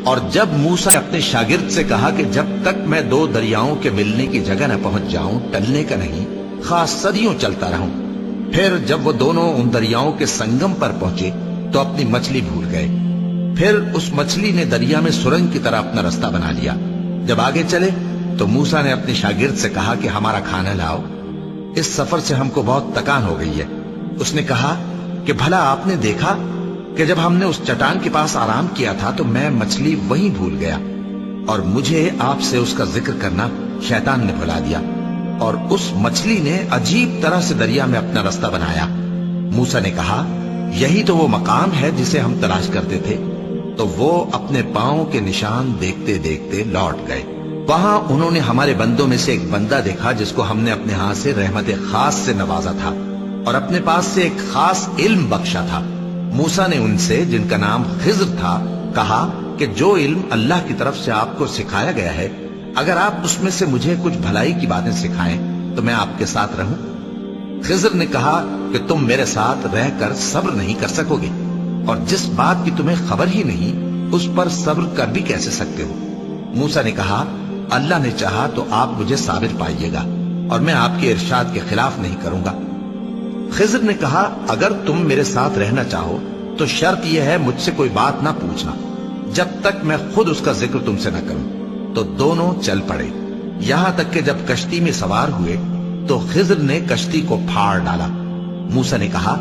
اور جب موسیٰ نے اپنے شاگرد سے کہا کہ جب تک میں دو دریاؤں کے ملنے کی جگہ نہ پہنچ جاؤں ٹلنے کا نہیں، خاص صدیوں چلتا رہوں۔ پھر جب وہ دونوں ان دریاؤں کے سنگم پر پہنچے تو اپنی مچھلی بھول گئے۔ پھر اس مچھلی نے دریا میں سرنگ کی طرح اپنا رستہ بنا لیا۔ جب آگے چلے تو موسیٰ نے اپنے شاگرد سے کہا کہ ہمارا کھانا لاؤ، اس سفر سے ہم کو بہت تکان ہو گئی ہے۔ اس نے کہا کہ بھلا آپ نے دیکھا کہ جب ہم نے اس چٹان کے پاس آرام کیا تھا تو میں مچھلی وہیں بھول گیا، اور مجھے آپ سے اس کا ذکر کرنا شیطان نے بھلا دیا، اور اس مچھلی نے عجیب طرح سے دریا میں اپنا رستہ بنایا۔ موسیٰ نے کہا یہی تو وہ مقام ہے جسے ہم تلاش کرتے تھے۔ تو وہ اپنے پاؤں کے نشان دیکھتے دیکھتے لوٹ گئے۔ وہاں انہوں نے ہمارے بندوں میں سے ایک بندہ دیکھا جس کو ہم نے اپنے ہاتھ سے رحمت خاص سے نوازا تھا اور اپنے پاس سے ایک خاص علم بخشا تھا۔ موسیٰ نے ان سے جن کا نام خضر تھا کہا کہ جو علم اللہ کی طرف سے آپ کو سکھایا گیا ہے، اگر آپ اس میں سے مجھے کچھ بھلائی کی باتیں سکھائیں تو میں آپ کے ساتھ رہوں۔ خضر نے کہا کہ تم میرے ساتھ رہ کر صبر نہیں کر سکو گے، اور جس بات کی تمہیں خبر ہی نہیں اس پر صبر کر بھی کیسے سکتے ہو؟ موسیٰ نے کہا اللہ نے چاہا تو آپ مجھے صابر پائیے گا، اور میں آپ کے ارشاد کے خلاف نہیں کروں گا۔ خضر نے کہا اگر تم میرے ساتھ رہنا چاہو تو شرط یہ ہے مجھ سے کوئی بات نہ پوچھنا جب تک میں خود اس کا ذکر تم سے نہ کروں۔ تو دونوں چل پڑے، یہاں تک کہ جب کشتی میں سوار ہوئے تو خضر نے کشتی کو پھاڑ ڈالا۔ موسیٰ نے کہا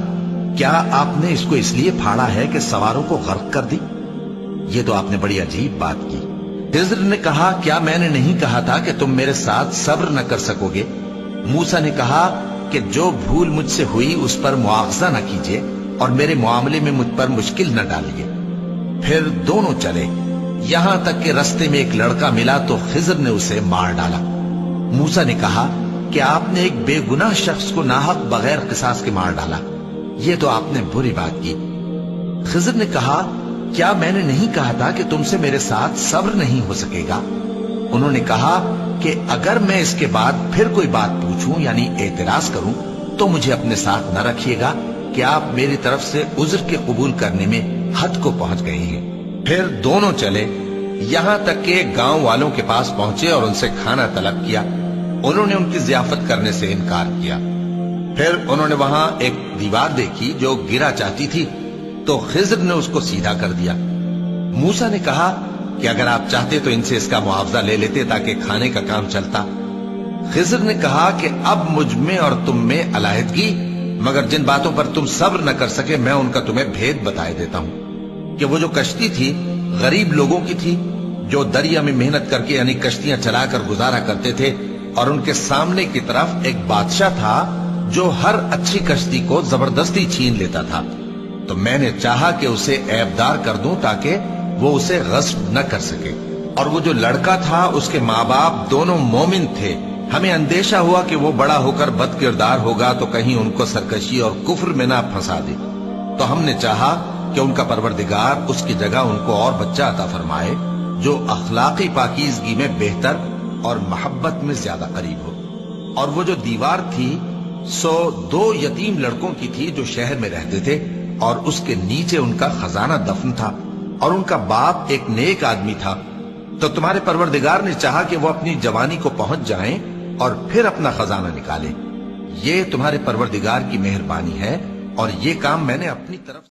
کیا آپ نے اس کو اس لیے پھاڑا ہے کہ سواروں کو غرق کر دی؟ یہ تو آپ نے بڑی عجیب بات کی۔ خضر نے کہا کیا میں نے نہیں کہا تھا کہ تم میرے ساتھ صبر نہ کر سکو گے؟ موسیٰ نے کہا کہ جو بھول مجھ سے ہوئی اس پر مواخذہ نہ کیجیے اور میرے معاملے میں مجھ پر مشکل نہ ڈالیے۔ پھر دونوں چلے، یہاں تک کہ رستے میں ایک لڑکا ملا تو خضر نے اسے مار ڈالا۔ موسیٰ نے کہا کہ آپ نے ایک بے گناہ شخص کو ناحق بغیر قصاص کے مار ڈالا، یہ تو آپ نے بری بات کی۔ خضر نے کہا کیا میں نے نہیں کہا تھا کہ تم سے میرے ساتھ صبر نہیں ہو سکے گا؟ انہوں نے کہا کہ اگر میں اس کے بعد پھر کوئی بات پوچھوں یعنی اعتراض کروں تو مجھے اپنے ساتھ نہ رکھیے گا کہ آپ میری طرف سے عذر کے قبول کرنے میں حد کو پہنچ گئے ہیں۔ پھر دونوں چلے، یہاں تک کہ گاؤں والوں کے پاس پہنچے اور ان سے کھانا طلب کیا۔ انہوں نے ان کی ضیافت کرنے سے انکار کیا۔ پھر انہوں نے وہاں ایک دیوار دیکھی جو گرا چاہتی تھی تو خضر نے اس کو سیدھا کر دیا۔ موسیٰ نے کہا کہ اگر آپ چاہتے تو ان سے اس کا معاوضہ لے لیتے تاکہ کھانے کا کام چلتا۔ خضر نے کہا کہ اب مجھ میں اور تم میں علیحدگی، مگر جن باتوں پر تم صبر نہ کر سکے میں ان کا تمہیں بھید بتائے دیتا ہوں کہ وہ جو کشتی تھی غریب لوگوں کی تھی جو دریا میں محنت کر کے یعنی کشتیاں چلا کر گزارا کرتے تھے، اور ان کے سامنے کی طرف ایک بادشاہ تھا جو ہر اچھی کشتی کو زبردستی چھین لیتا تھا۔ تو میں نے چاہا کہ اسے عیبدار کر دوں تاکہ وہ اسے غصب نہ کر سکے، اور وہ جو لڑکا تھا اس کے ماں باپ دونوں مومن تھے۔ ہمیں اندیشہ ہوا کہ وہ بڑا ہو کر بد کردار ہوگا تو کہیں ان کو سرکشی اور کفر میں نہ پھنسا دے، تو ہم نے چاہا کہ ان کا پروردگار اس کی جگہ ان کو اور بچہ عطا فرمائے جو اخلاقی پاکیزگی میں بہتر اور محبت میں زیادہ قریب ہو۔ اور وہ جو دیوار تھی سو 2 یتیم لڑکوں کی تھی جو شہر میں رہتے تھے، اور اس کے نیچے ان کا خزانہ دفن تھا، اور ان کا باپ ایک نیک آدمی تھا۔ تو تمہارے پروردگار نے چاہا کہ وہ اپنی جوانی کو پہنچ جائیں اور پھر اپنا خزانہ نکالیں۔ یہ تمہارے پروردگار کی مہربانی ہے، اور یہ کام میں نے اپنی طرف